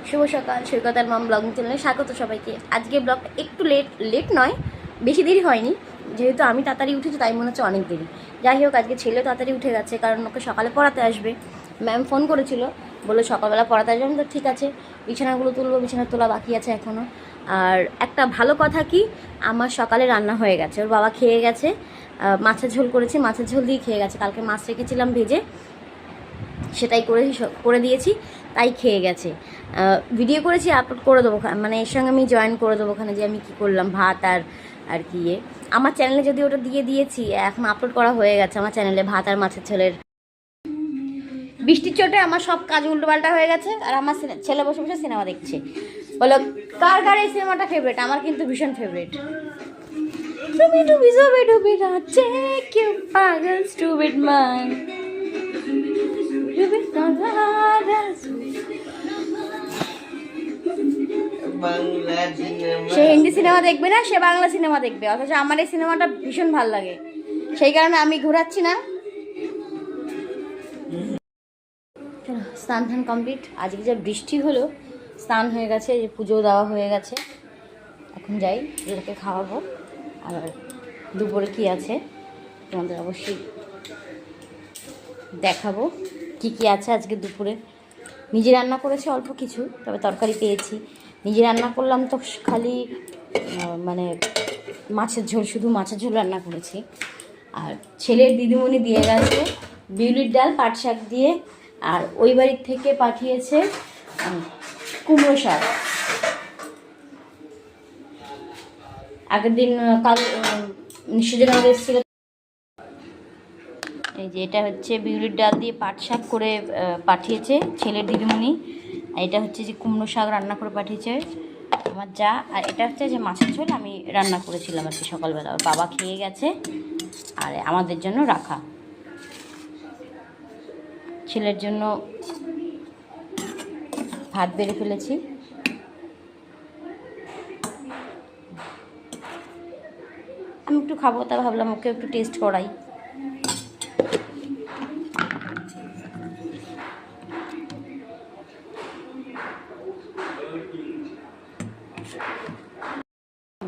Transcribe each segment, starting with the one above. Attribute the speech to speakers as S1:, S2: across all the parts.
S1: শুভ সকাল, সৈকতার মাম ব্লগিং চ্যানেলে স্বাগত সবাইকে। আজকে ব্লগটা একটু লেট নয়, বেশি দেরি হয়নি, যেহেতু আমি তাড়াতাড়ি উঠেছি তাই মনে হচ্ছে অনেক দেরি। যাই হোক, আজকে ছেলে তাড়াতাড়ি উঠে গেছে, কারণ ওকে সকালে পড়াতে আসবে। ম্যাম ফোন করেছিল, বললো সকালবেলা পড়াতে আসবে। আমি তো ঠিক আছে, বিছানাগুলো তুলবো, বিছানা তোলা বাকি আছে এখনও। আর একটা ভালো কথা কি, আমার সকালে রান্না হয়ে গেছে, ওর বাবা খেয়ে গেছে। মাছের ঝোল করেছি, মাছের ঝোল দিয়ে খেয়ে গেছে। কালকে মাছ রেখেছিলাম ভেজে, সেটাই করে দিয়েছি, তাই খেয়ে গেছে। ভিডিও করেছি, আপলোড করে দেবো, মানে এর সঙ্গে আমি জয়েন করে দেবো ওখানে যে আমি কী করলাম, ভাত আর কি আমার চ্যানেলে যদি ওটা দিয়ে দিয়েছি, এখন আপলোড করা হয়ে গেছে আমার চ্যানেলে, ভাত আর মাছের ঝোলের। বৃষ্টির চোটে আমার সব কাজ উল্টোপাল্টা হয়ে গেছে, আর আমার ছেলে বসে বসে সিনেমা দেখছে। বলো কার কার এই সিনেমাটা ফেভারিট? আমার কিন্তু ভীষণ ফেভারিট। টুবি টুবি জবি টুবি রাচ্ছে কেউ পাগল স্টুপিড মান। সে হিন্দি সিনেমা দেখবে না, সে বাংলা সিনেমা দেখবে, অথচ আমার এই সিনেমাটা ভীষণ ভালো লাগে, সেই কারণে আমি ঘোরাচ্ছি না। স্নান টান কমপ্লিট, আজকে যা বৃষ্টি হলো, স্নান হয়ে গেছে, যে পুজো দেওয়া হয়ে গেছে। এখন যাই, এটাকে খাওয়াবো। আর দুপুরে কী আছে তোমাদের অবশ্যই দেখাবো, কি কি আছে আজকে দুপুরে। নিজে রান্না করেছি অল্প কিছু, তবে তরকারি পেয়েছি। নিজে রান্না করলাম তো খালি মানে মাছের ঝোল, শুধু মাছের ঝোল রান্না করেছি। আর ছেলের দিদিমণি দিয়ে গেছে বিউলির ডাল পাট শাক দিয়ে, আর ওই বাড়ির থেকে পাঠিয়েছে কুমড়ো শাক। আগের দিন কাল নিশ্চয়জন এসেছিল। এই যে এটা হচ্ছে বিউলির ডাল দিয়ে পাট শাক করে পাঠিয়েছে ছেলের দিদিমণি, আর এটা হচ্ছে যে কুমড়ো শাক রান্না করে পাঠিয়েছে আমার যা। আর এটা হচ্ছে যে মাছের ঝোল আমি রান্না করেছিলাম আর কি সকালবেলা, ওর বাবা খেয়ে গেছে, আর আমাদের জন্য রাখা। ছেলের জন্য ভাত বেড়ে ফেলেছি। আমি একটু খাবো, তা ভাবলাম ওকে একটু টেস্ট করাই।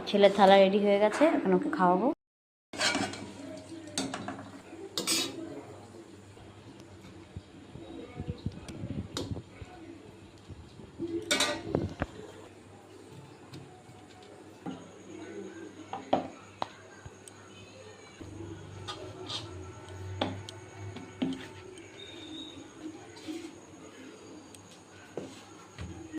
S1: ছেলের থালা রেডি হয়ে গেছে, এখন ওকে খাওয়াবো।